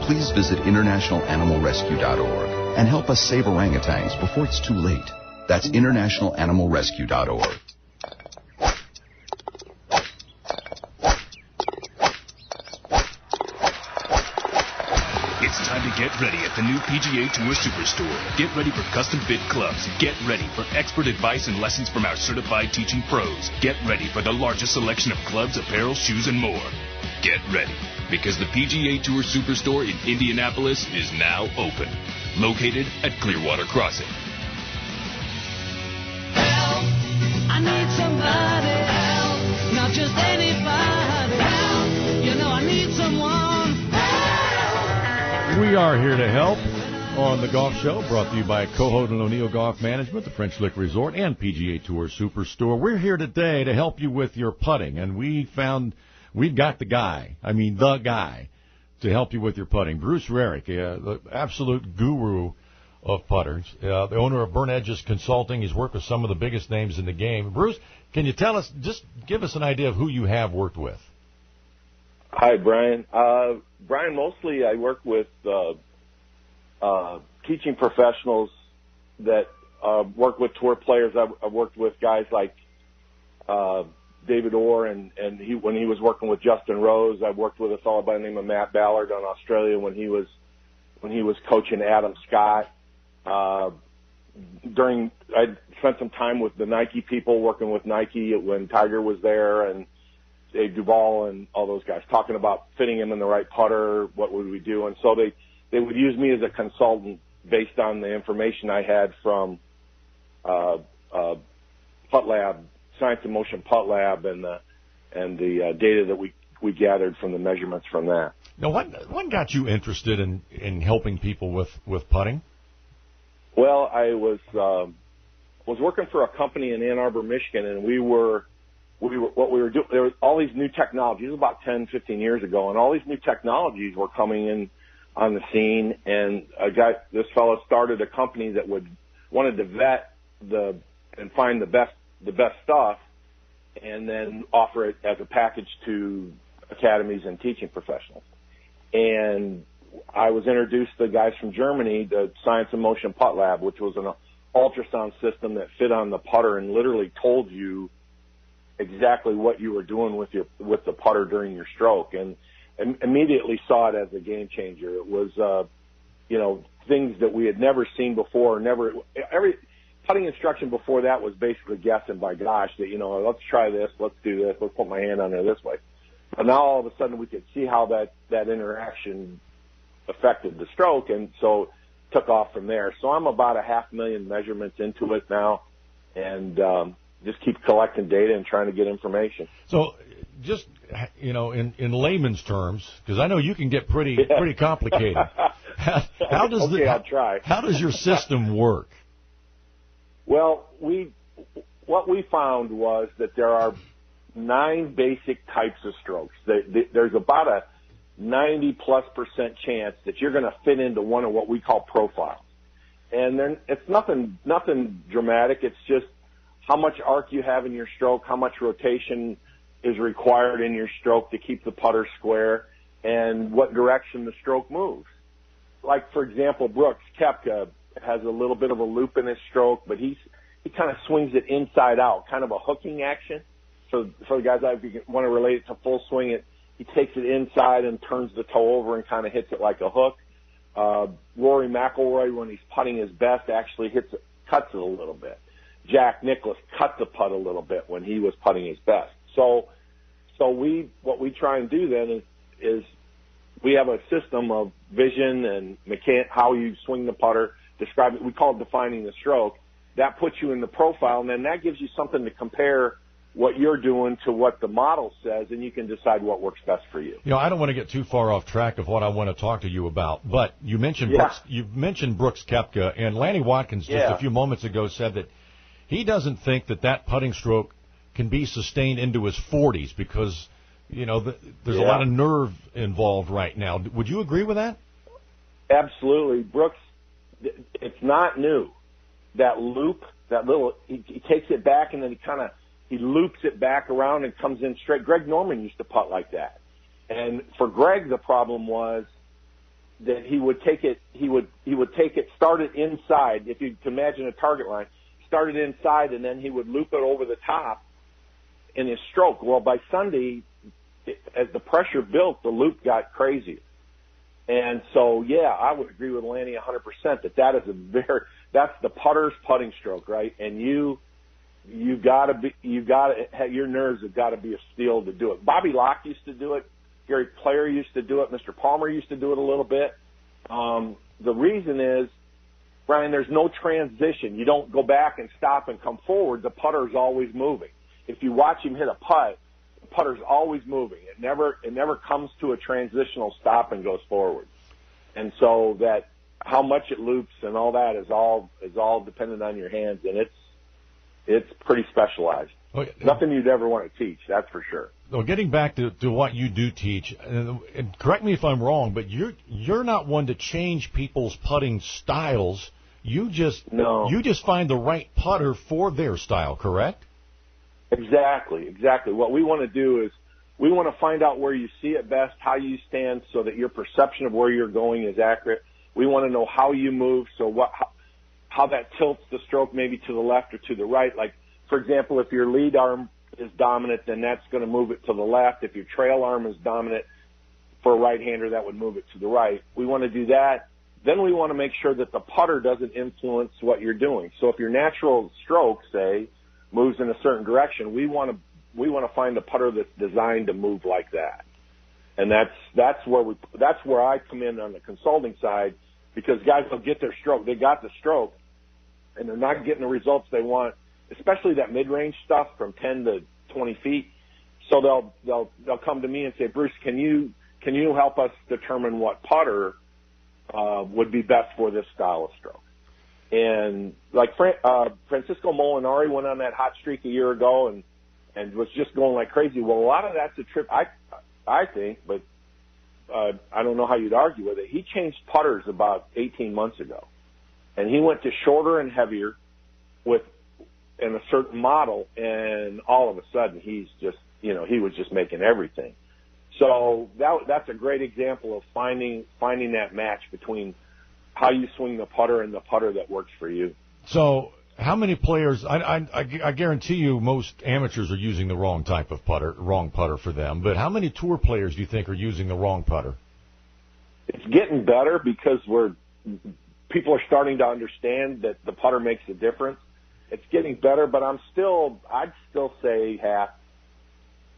Please visit internationalanimalrescue.org and help us save orangutans before it's too late. That's internationalanimalrescue.org. It's time to get ready at the new PGA Tour Superstore. Get ready for custom-fit clubs. Get ready for expert advice and lessons from our certified teaching pros. Get ready for the largest selection of clubs, apparel, shoes, and more. Get ready, because the PGA Tour Superstore in Indianapolis is now open. Located at Clearwater Crossing. Help! I need somebody help, not just anybody help. You know I need someone help. We are here to help on the Golf Show, brought to you by Cohoed and O'Neill Golf Management, the French Lick Resort, and PGA Tour Superstore. We're here today to help you with your putting, and we've got the guy to help you with your putting. Bruce Rarick, the absolute guru of putters, the owner of Burn Edges Consulting. He's worked with some of the biggest names in the game. Bruce, can you tell us, just give us an idea of who you have worked with? Hi, Brian. Brian, mostly I work with teaching professionals that work with tour players. I've worked with guys like David Orr, and when he was working with Justin Rose. I worked with a fellow by the name of Matt Ballard on Australia when he was coaching Adam Scott. I spent some time with the Nike people, working with Nike when Tiger was there, and Dave Duvall and all those guys, talking about fitting him in the right putter, what would we do. And so they would use me as a consultant based on the information I had from Putt Lab, Science in Motion Putt Lab, and the data that we gathered from the measurements from that. Now, what got you interested in helping people with putting? Well, I was working for a company in Ann Arbor, Michigan, and we were what we were doing, there was all these new technologies. It was about 10, 15 years ago, and all these new technologies were coming in on the scene. And this fellow started a company that wanted to vet and find the best stuff, and then offer it as a package to academies and teaching professionals. And I was introduced to the guys from Germany, the Science and Motion Putt Lab, which was an ultrasound system that fit on the putter and literally told you exactly what you were doing with the putter during your stroke, and immediately saw it as a game changer. It was, things that we had never seen before. Every putting instruction before that was basically guessing by gosh that, let's try this, let's do this, let's put my hand on there this way. But now all of a sudden we could see how that interaction affected the stroke, and so took off from there. So I'm about 500,000 measurements into it now, and just keep collecting data and trying to get information. So just, in layman's terms, because I know you can get pretty complicated. I'll try. How does your system work? Well, what we found was that there are 9 basic types of strokes. There's about a 90+% chance that you're going to fit into one of what we call profiles. And then it's nothing dramatic. It's just how much arc you have in your stroke, how much rotation is required in your stroke to keep the putter square, and what direction the stroke moves. Like, for example, Brooks Koepka has a little bit of a loop in his stroke, but he kind of swings it inside out, kind of a hooking action. So for the guys that want to relate it to full swing, he takes it inside and turns the toe over and kind of hits it like a hook. Rory McIlroy, when he's putting his best, actually cuts it a little bit. Jack Nicklaus cut the putt a little bit when he was putting his best. So what we try and do then is we have a system of vision and how you swing the putter, describe it. We call it defining the stroke. That puts you in the profile, and then that gives you something to compare what you're doing to what the model says, and you can decide what works best for you. I don't want to get too far off track of what I want to talk to you about, but you mentioned Brooks Koepka, and Lanny Watkins just a few moments ago said that he doesn't think that putting stroke can be sustained into his 40s because, there's a lot of nerve involved right now. Would you agree with that? Absolutely. Brooks, it's not new. That loop, he takes it back and then he loops it back around and comes in straight. Greg Norman used to putt like that. And for Greg, the problem was that he would take it, start it inside. If you can imagine a target line, start it inside, and then he would loop it over the top in his stroke. Well, by Sunday, as the pressure built, the loop got crazier. And so, I would agree with Lanny 100% that's the putter's putting stroke, right? And your nerves have got to be of steel to do it. Bobby Locke used to do it. Gary Player used to do it. Mr. Palmer used to do it a little bit. The reason is, Brian, there's no transition. You don't go back and stop and come forward. The putter's always moving. If you watch him hit a putt, the putter's always moving. It never comes to a transitional stop and goes forward. And so that how much it loops and all that is all dependent on your hands, and it's pretty specialized. Nothing you'd ever want to teach, that's for sure. Well, getting back to what you do teach, and correct me if I'm wrong, but you're not one to change people's putting styles. You just find the right putter for their style, correct? Exactly. What we want to do is we want to find out where you see it best, how you stand, so that your perception of where you're going is accurate. We want to know how you move, so how that tilts the stroke maybe to the left or to the right. Like, for example, if your lead arm is dominant, then that's going to move it to the left. If your trail arm is dominant for a right-hander, that would move it to the right. We want to do that. Then we want to make sure that the putter doesn't influence what you're doing. So if your natural stroke, say, moves in a certain direction, we want to find a putter that's designed to move like that. And that's where I come in on the consulting side, because guys will get their stroke. They got the stroke, and they're not getting the results they want, especially that mid-range stuff from 10 to 20 feet. So they'll come to me and say, Bruce, can you help us determine what putter would be best for this style of stroke? And like Francisco Molinari went on that hot streak a year ago, and was just going like crazy. Well, a lot of that's a trip, I think, but I don't know how you'd argue with it. He changed putters about 18 months ago, and he went to shorter and heavier in a certain model, and all of a sudden he's just, he was just making everything. So that's a great example of finding that match between how you swing the putter and the putter that works for you. So how many players, I guarantee you most amateurs are using the wrong type of wrong putter for them, but how many tour players do you think are using the wrong putter? It's getting better because people are starting to understand that the putter makes a difference. It's getting better, but I'd still say half.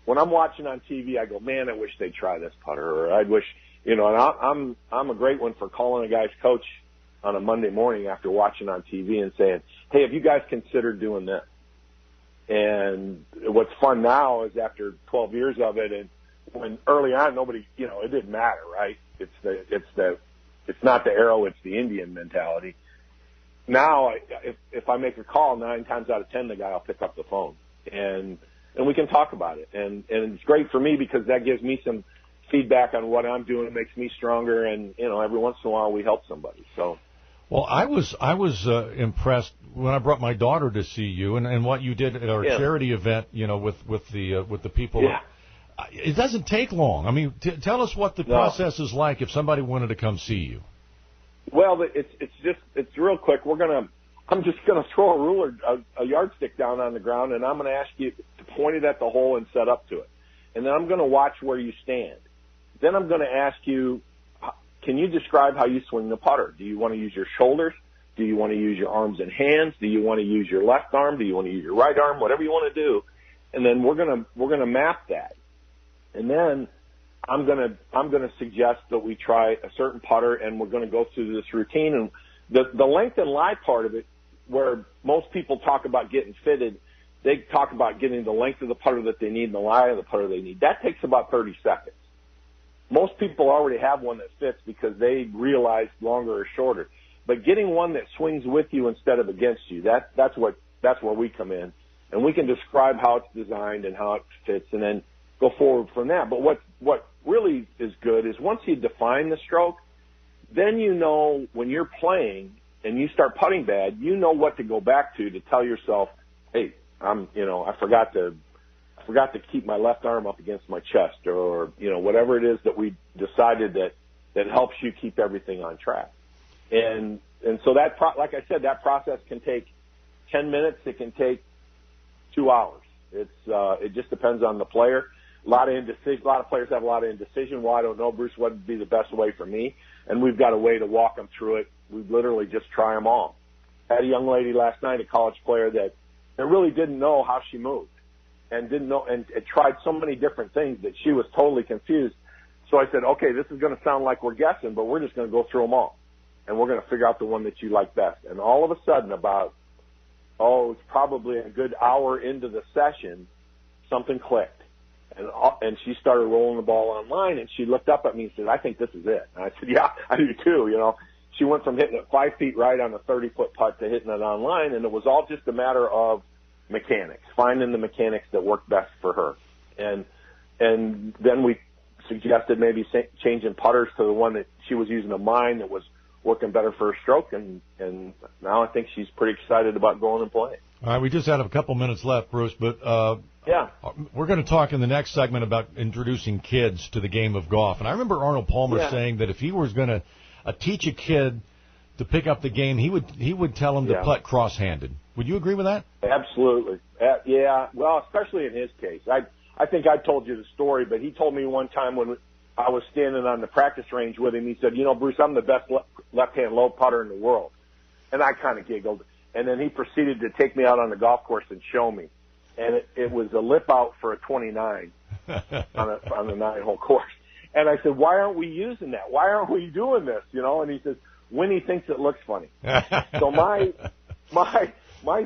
When I'm watching on TV, I go, man, I wish they'd try this putter, or I'd wish, and I'm a great one for calling a guy's coach on a Monday morning after watching on TV and saying, hey, have you guys considered doing this? And what's fun now is after 12 years of it, and when early on nobody, it didn't matter, right? It's not the arrow, it's the Indian mentality. Now, if I make a call, 9 times out of 10, the guy will pick up the phone, and we can talk about it. And it's great for me because that gives me some feedback on what I'm doing. It makes me stronger, and every once in a while we help somebody. So, well, I was impressed when I brought my daughter to see you and what you did at our charity event. With the people. Yeah. It doesn't take long. I mean, tell us what the process is like if somebody wanted to come see you. Well, it's real quick. I'm just gonna throw a ruler, a yardstick down on the ground, and I'm gonna ask you to point it at the hole and set up to it. And then I'm gonna watch where you stand. Then I'm gonna ask you, can you describe how you swing the putter? Do you want to use your shoulders? Do you want to use your arms and hands? Do you want to use your left arm? Do you want to use your right arm? Whatever you want to do. And then we're gonna map that. And then I'm gonna suggest that we try a certain putter, and we're gonna go through this routine. And the length and lie part of it, where most people talk about getting fitted, they talk about getting the length of the putter that they need and the lie of the putter they need. That takes about 30 seconds. Most people already have one that fits because they realize longer or shorter. But getting one that swings with you instead of against you, that's where we come in. And we can describe how it's designed and how it fits and then go forward from that. But what really is good is once you define the stroke, then when you're playing and you start putting bad, you know what to go back to tell yourself, hey, I forgot to keep my left arm up against my chest, or whatever it is that we decided that helps you keep everything on track. And so like I said, that process can take 10 minutes. It can take 2 hours. It just depends on the player. A lot of indecision. A lot of players have a lot of indecision. Well, I don't know, Bruce, what would be the best way for me? And we've got a way to walk them through it. We literally just try them all. I had a young lady last night, a college player that really didn't know how she moved and didn't know, and it tried so many different things that she was totally confused. So I said, okay, this is going to sound like we're guessing, but we're just going to go through them all, and we're going to figure out the one that you like best. And all of a sudden, it's probably a good hour into the session, something clicked. And she started rolling the ball online, and she looked up at me and said, I think this is it. And I said, yeah, I do too, She went from hitting it 5 feet right on a 30-foot putt to hitting it online, and it was all just a matter of mechanics, finding the mechanics that worked best for her. And then we suggested maybe changing putters to the one that she was using of mine that was working better for her stroke, and now I think she's pretty excited about going and playing. All right, we just have a couple minutes left, Bruce, but yeah, we're going to talk in the next segment about introducing kids to the game of golf. And I remember Arnold Palmer saying that if he was going to teach a kid to pick up the game, he would tell him to putt cross-handed. Would you agree with that? Absolutely. Yeah. Well, especially in his case. I think I told you the story, but he told me one time when I was standing on the practice range with him, he said, Bruce, I'm the best left-hand low putter in the world. And I kind of giggled. And then he proceeded to take me out on the golf course and show me. And it was a lip out for a 29 on the 9-hole course. And I said, why aren't we using that? Why aren't we doing this? And he says, Winnie thinks it looks funny. So my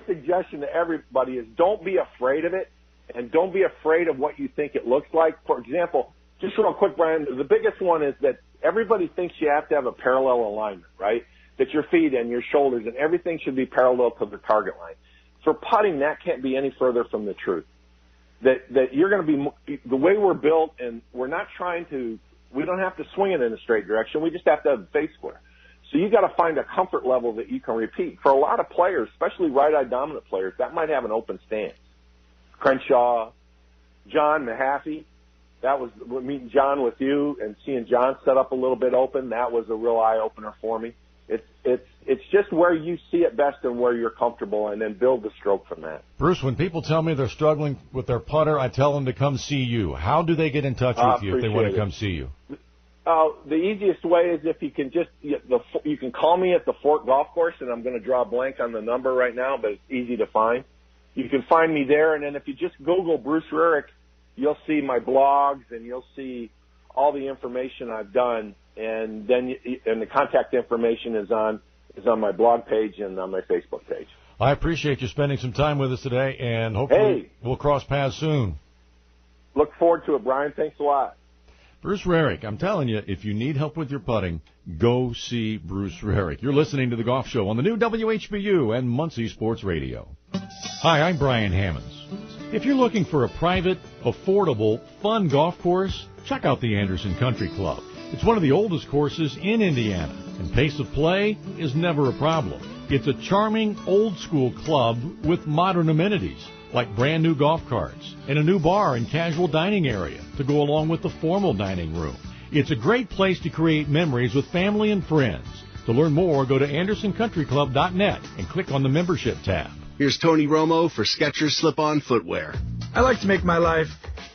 suggestion to everybody is don't be afraid of it, and don't be afraid of what you think it looks like. For example, just real quick, Brian, the biggest one is that everybody thinks you have to have a parallel alignment, right? That your feet and your shoulders and everything should be parallel to the target line. For putting, that can't be any further from the truth. that you're going to be the way we're built, and we don't have to swing it in a straight direction. We just have to have the face square. So you got to find a comfort level that you can repeat. For a lot of players, especially right-eye dominant players, that might have an open stance. Crenshaw, John Mahaffey, that was meeting John with you and seeing John set up a little bit open. That was a real eye-opener for me. It's just where you see it best and where you're comfortable, and then build the stroke from that. Bruce, when people tell me they're struggling with their putter, I tell them to come see you. How do they get in touch with you if they want to come see you? The easiest way is if you can you can call me at the Fort Golf Course, and I'm going to draw a blank on the number right now, but it's easy to find. You can find me there, and then if you just Google Bruce Rurick, you'll see my blogs, and you'll see all the information I've done, and then the contact information is on my blog page and on my Facebook page. I appreciate you spending some time with us today, and hopefully we'll cross paths soon. Look forward to it, Brian. Thanks a lot. Bruce Rurick, I'm telling you, if you need help with your putting, go see Bruce Rurick. You're listening to The Golf Show on the new WHBU and Muncie Sports Radio. Hi, I'm Brian Hammons. If you're looking for a private, affordable, fun golf course, check out the Anderson Country Club. It's one of the oldest courses in Indiana, and pace of play is never a problem. It's a charming, old-school club with modern amenities, like brand-new golf carts and a new bar and casual dining area to go along with the formal dining room. It's a great place to create memories with family and friends. To learn more, go to AndersonCountryClub.net and click on the membership tab. Here's Tony Romo for Skechers Slip-On Footwear. I like to make my life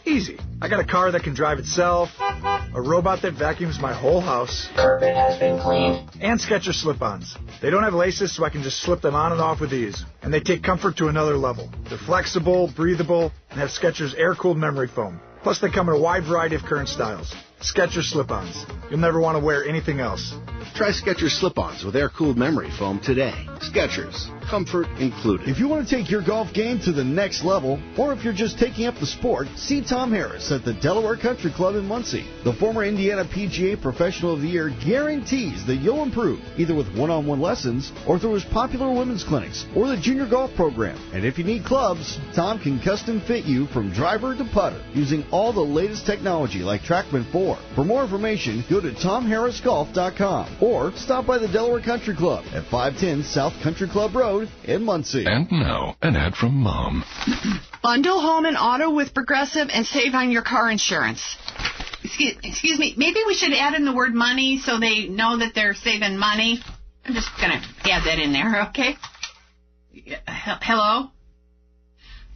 easy. I got a car that can drive itself, a robot that vacuums my whole house, carpet has been cleaned, and Skechers slip-ons. They don't have laces, so I can just slip them on and off with ease. And they take comfort to another level. They're flexible, breathable, and have Skechers air-cooled memory foam. Plus, they come in a wide variety of current styles. Skechers slip-ons. You'll never want to wear anything else. Try Skechers slip-ons with air-cooled memory foam today. Skechers, comfort included. If you want to take your golf game to the next level, or if you're just taking up the sport, see Tom Harris at the Delaware Country Club in Muncie. The former Indiana PGA Professional of the Year guarantees that you'll improve, either with one-on-one lessons or through his popular women's clinics or the junior golf program. And if you need clubs, Tom can custom fit you from driver to putter using all the latest technology like TrackMan 4. For more information, go to TomHarrisGolf.com or stop by the Delaware Country Club at 510 South Country Club Road in Muncie. And now, an ad from Mom. Bundle home and auto with Progressive and save on your car insurance. Excuse me, maybe we should add in the word money so they know that they're saving money. I'm just going to add that in there, okay? Hello?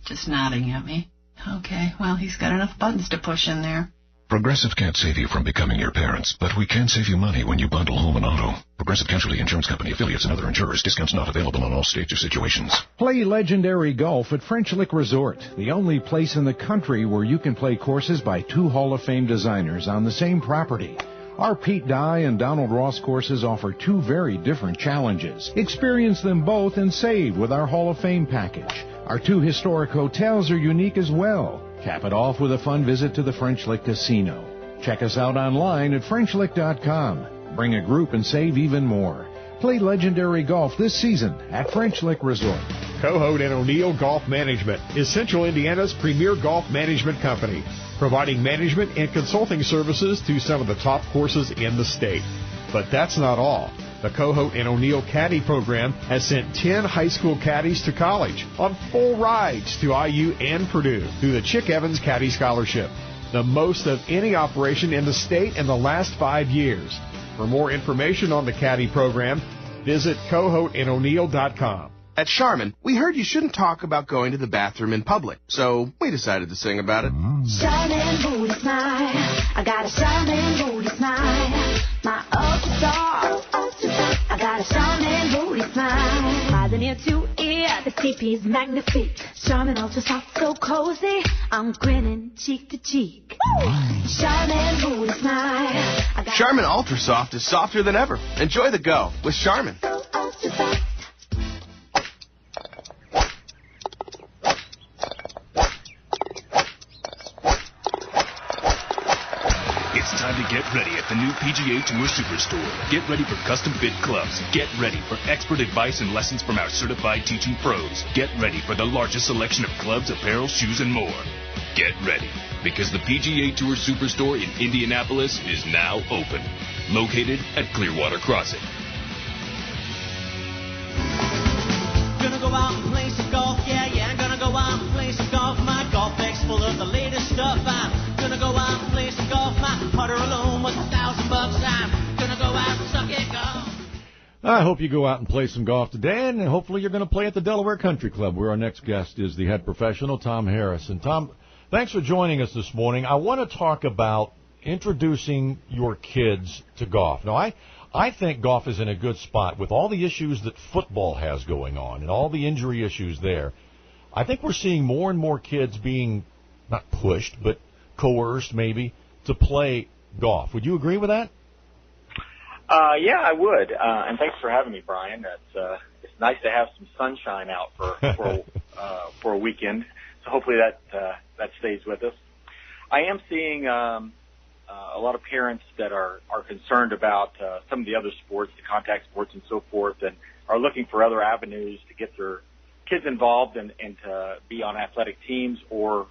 Just nodding at me. Okay, well, he's got enough buttons to push in there. Progressive can't save you from becoming your parents, but we can save you money when you bundle home and auto. Progressive Casualty Insurance Company, affiliates, and other insurers. Discounts not available on all states or situations. Play legendary golf at French Lick Resort, the only place in the country where you can play courses by two Hall of Fame designers on the same property. Our Pete Dye and Donald Ross courses offer two very different challenges. Experience them both and save with our Hall of Fame package. Our two historic hotels are unique as well. Cap it off with a fun visit to the French Lick Casino. Check us out online at FrenchLick.com. Bring a group and save even more. Play legendary golf this season at French Lick Resort. Cohoed and O'Neill Golf Management is Central Indiana's premier golf management company, providing management and consulting services to some of the top courses in the state. But that's not all. The Cohoed and O'Neill Caddy Program has sent 10 high school caddies to college on full rides to IU and Purdue through the Chick Evans Caddy Scholarship, the most of any operation in the state in the last 5 years. For more information on the Caddy Program, visit cohoedando'neill.com. At Charmin, we heard you shouldn't talk about going to the bathroom in public, so we decided to sing about it. Charmin booty smile, I got a Charmin booty smile. My ultra soft, I got a Charmin booty smile. By the near to ear, the CP's magnifique. Charmin ultra soft, so cozy, I'm grinning cheek to cheek. Charmin booty smile. Charmin Ultra Soft is softer than ever. Enjoy the go with Charmin. It's time to get ready at the new PGA Tour Superstore. Get ready for custom-fit clubs. Get ready for expert advice and lessons from our certified teaching pros. Get ready for the largest selection of clubs, apparel, shoes, and more. Get ready, because the PGA Tour Superstore in Indianapolis is now open. Located at Clearwater Crossing. Gonna go out and play some golf, yeah, I'm gonna go out and play some golf. My golf bag's full of the latest stuff. I'm gonna go out and play some golf. My putter alone was $1,000. I'm gonna go out and suck it golf. I hope you go out and play some golf today, and hopefully you're going to play at the Delaware Country Club, where our next guest is the head professional, Tom Harris. And Tom, thanks for joining us this morning. I want to talk about introducing your kids to golf. Now, I think golf is in a good spot with all the issues that football has going on and all the injury issues there. I think we're seeing more and more kids being not pushed, but coerced maybe to play golf. Would you agree with that? Yeah, I would. And thanks for having me, Brian. It's nice to have some sunshine out for a weekend. So hopefully that stays with us. I am seeing a lot of parents that are concerned about some of the other sports, the contact sports and so forth, and are looking for other avenues to get their kids involved and to be on athletic teams or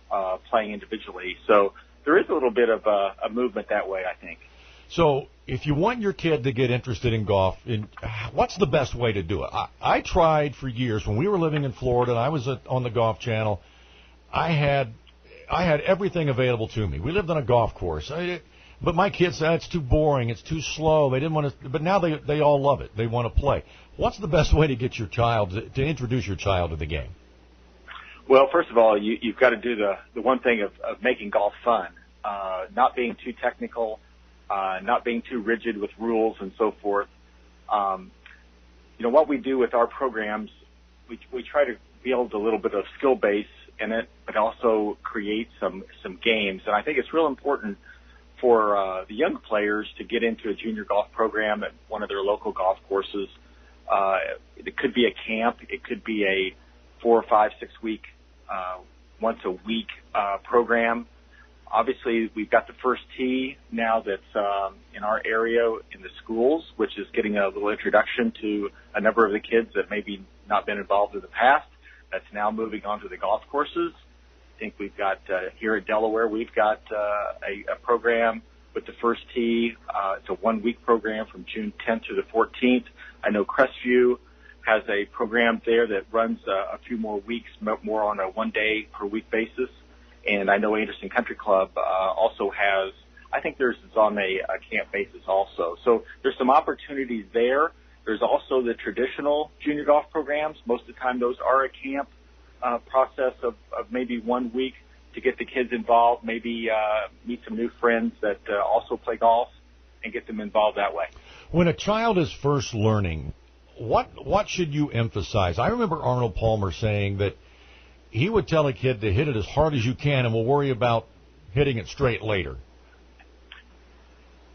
playing individually. So there is a little bit of a movement that way, I think. So if you want your kid to get interested in golf, what's the best way to do it? I tried for years when we were living in Florida and I was on the Golf Channel. I had everything available to me. We lived on a golf course. But my kids said, it's too boring, it's too slow. They didn't want to, but now they all love it. They want to play. What's the best way to get your child, to introduce your child to the game? Well, first of all, you've got to do the one thing of making golf fun, not being too technical, not being too rigid with rules and so forth. What we do with our programs, we try to build a little bit of skill base in it, but also create some games. And I think it's real important for the young players to get into a junior golf program at one of their local golf courses. It could be a camp. It could be a 4 or 5, 6 week, once a week program. Obviously, we've got the first tee now that's in our area in the schools, which is getting a little introduction to a number of the kids that maybe not been involved in the past. That's now moving on to the golf courses. I think we've got here at Delaware, we've got a program with the first tee. It's a 1-week program from June 10th to the 14th. I know Crestview has a program there that runs a few more weeks, more on a 1-day per week basis. And I know Anderson Country Club also has, I think theirs is on a camp basis also. So there's some opportunities there. There's also the traditional junior golf programs. Most of the time those are a camp process of maybe 1 week to get the kids involved, maybe meet some new friends that also play golf and get them involved that way. When a child is first learning, what should you emphasize? I remember Arnold Palmer saying that he would tell a kid to hit it as hard as you can and we'll worry about hitting it straight later.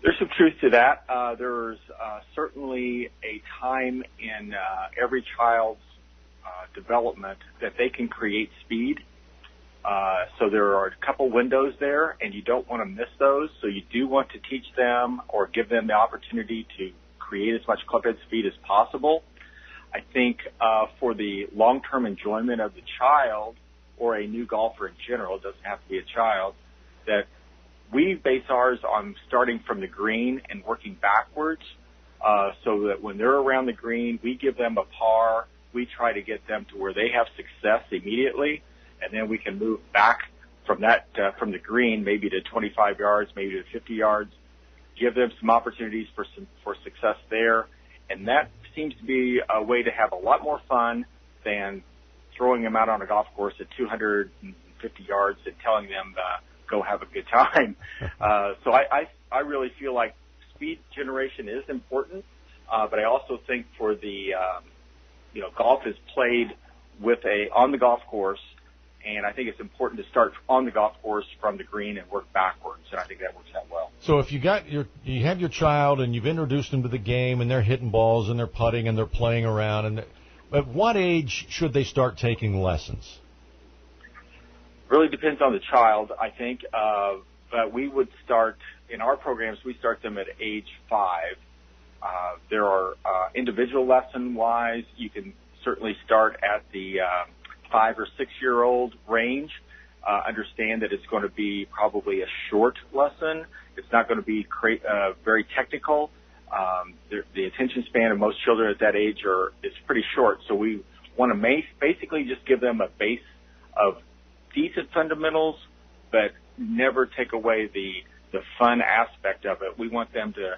There's some truth to that. There's certainly a time in every child's development that they can create speed. So there are a couple windows there, and you don't want to miss those. So you do want to teach them or give them the opportunity to create as much clubhead speed as possible. I think for the long-term enjoyment of the child or a new golfer in general, it doesn't have to be a child, that we base ours on starting from the green and working backwards so that when they're around the green, we give them a par. We try to get them to where they have success immediately, and then we can move back from that from the green maybe to 25 yards, maybe to 50 yards, give them some opportunities for success there. And that seems to be a way to have a lot more fun than throwing them out on a golf course at 250 yards and telling them go have a good time. So I really feel like speed generation is important, but I also think for the golf is played on the golf course, and I think it's important to start on the golf course from the green and work backwards, and I think that works out well. So if you have your child and you've introduced them to the game and they're hitting balls and they're putting and they're playing around, and at what age should they start taking lessons? Really depends on the child, I think. But we would start in our programs. We start them at age 5. There are individual lesson-wise. You can certainly start at the 5 or 6 year old range. understand that it's going to be probably a short lesson. It's not going to be very technical. The attention span of most children at that age is pretty short, so we want to basically just give them a base of decent fundamentals, but never take away the fun aspect of it. We want them to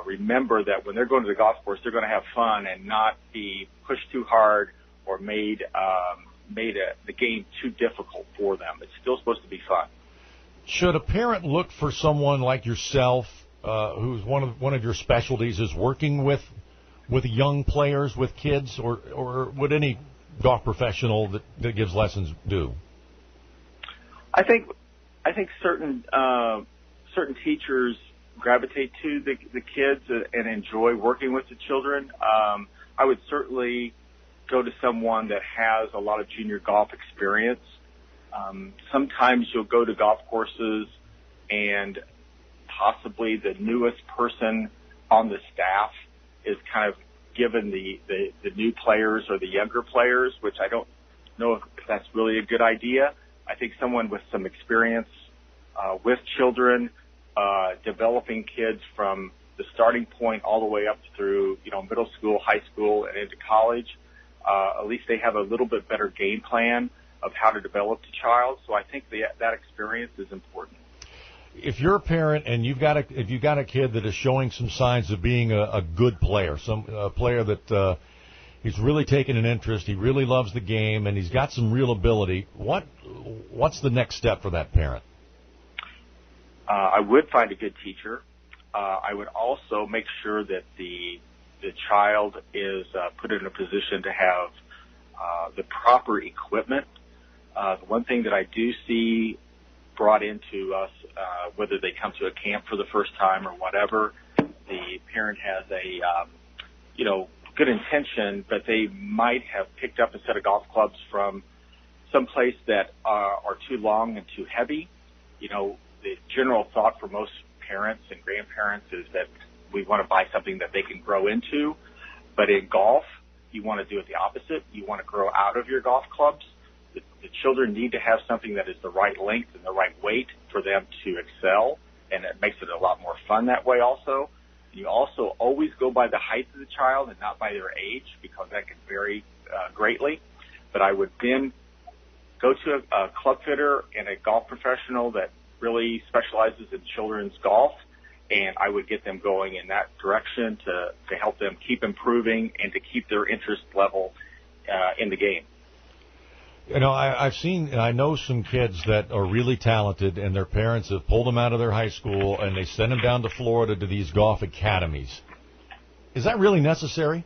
remember that when they're going to the golf course, they're going to have fun and not be pushed too hard or made the game too difficult for them. It's still supposed to be fun. Should a parent look for someone like yourself, who's one of your specialties is working with young players, with kids, or would any golf professional that gives lessons do? I think certain teachers gravitate to the kids and enjoy working with the children. I would certainly go to someone that has a lot of junior golf experience. Sometimes you'll go to golf courses and possibly the newest person on the staff is kind of given the new players or the younger players, which I don't know if that's really a good idea. I think someone with some experience with children, developing kids from the starting point all the way up through, middle school, high school, and into college, at least they have a little bit better game plan of how to develop the child. So I think that experience is important. If you're a parent and you've got a kid that is showing some signs of being a good player, a player that he's really taken an interest, he really loves the game, and he's got some real ability, what's the next step for that parent? I would find a good teacher. I would also make sure that the child is put in a position to have the proper equipment. The one thing that I do see brought into us, whether they come to a camp for the first time or whatever, the parent has a good intention, but they might have picked up a set of golf clubs from some place that are too long and too heavy. The general thought for most parents and grandparents is that we want to buy something that they can grow into. But in golf, you want to do it the opposite. You want to grow out of your golf clubs. The children need to have something that is the right length and the right weight for them to excel, and it makes it a lot more fun that way also. You also always go by the height of the child and not by their age, because that can vary greatly. But I would then go to a club fitter and a golf professional that really specializes in children's golf, and I would get them going in that direction to help them keep improving and to keep their interest level in the game. I know some kids that are really talented, and their parents have pulled them out of their high school, and they send them down to Florida to these golf academies. Is that really necessary?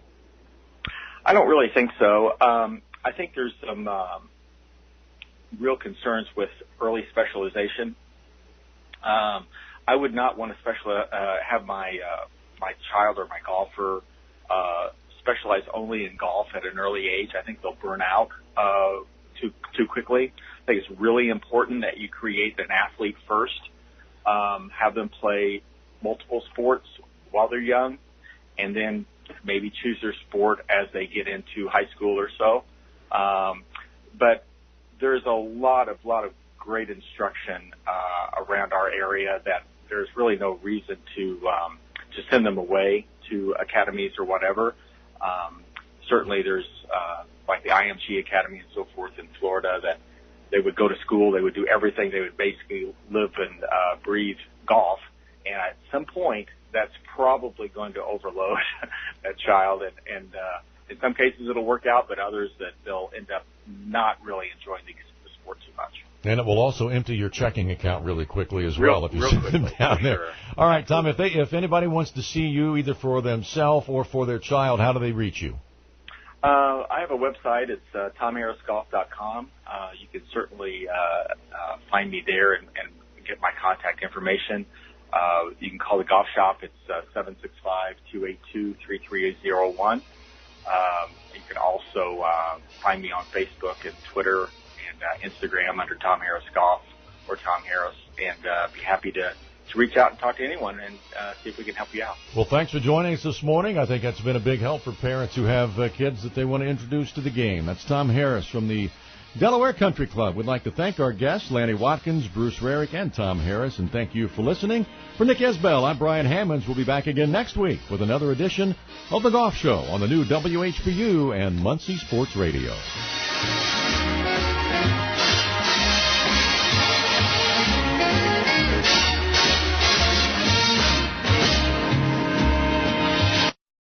I don't really think so. I think there's some real concerns with early specialization. I would not want to have my child or my golfer specialize only in golf at an early age. I think they'll burn out too quickly. I think it's really important that you create an athlete first, have them play multiple sports while they're young, and then maybe choose their sport as they get into high school or so. But there's a lot of great instruction around our area that there's really no reason to send them away to academies or whatever. Certainly there's like the IMG Academy and so forth in Florida that they would go to school, they would do everything, they would basically live and breathe golf. And at some point, that's probably going to overload that child. And in some cases it'll work out, but others that they'll end up not really enjoying the sport too much. And it will also empty your checking account really quickly as well if you send them down there. Sure. All right, Tom, if anybody wants to see you either for themselves or for their child, how do they reach you? I have a website. It's TomHarrisGolf.com. You can certainly find me there and get my contact information. You can call the golf shop. It's 765-282-3301. You can also find me on Facebook and Twitter and Instagram under Tom Harris Golf or Tom Harris, and be happy to reach out and talk to anyone and see if we can help you out. Well, thanks for joining us this morning. I think that's been a big help for parents who have kids that they want to introduce to the game. That's Tom Harris from the Delaware Country Club would like to thank our guests, Lanny Watkins, Bruce Rarick, and Tom Harris, and thank you for listening. For Nick Isbell, I'm Brian Hammons. We'll be back again next week with another edition of The Golf Show on the new WHBU and Muncie Sports Radio.